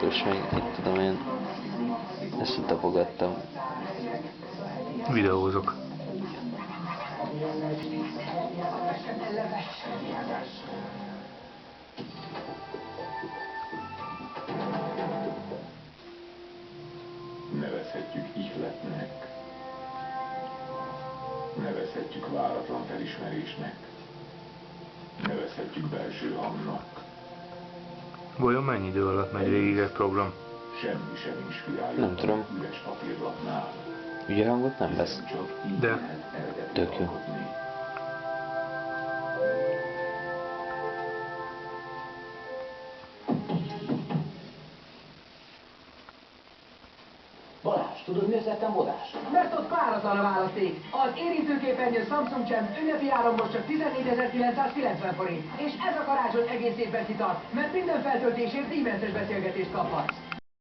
basszus meg, itt tudom én, ezt tapogattam. Videózok. Nevezhetjük ihletnek. Nevezhetjük váratlan felismerésnek. Nevezhetjük belső hangnak. Vajon mennyi idő alatt megy végig egy program? Semmi sem inspirálja. Nem tudom. Üres papírlapnál. Ugye hangot nem vesz? De. Tök jó. Balázs, tudod, miért lettem bodás? Mert ott páratlan a választék. Az érintőképernyő Samsung Champ ünnepi áron most csak 14.990 forint. És ez a karácsony egész évben kitart, mert minden feltöltésért díjmentes beszélgetést kaphatsz.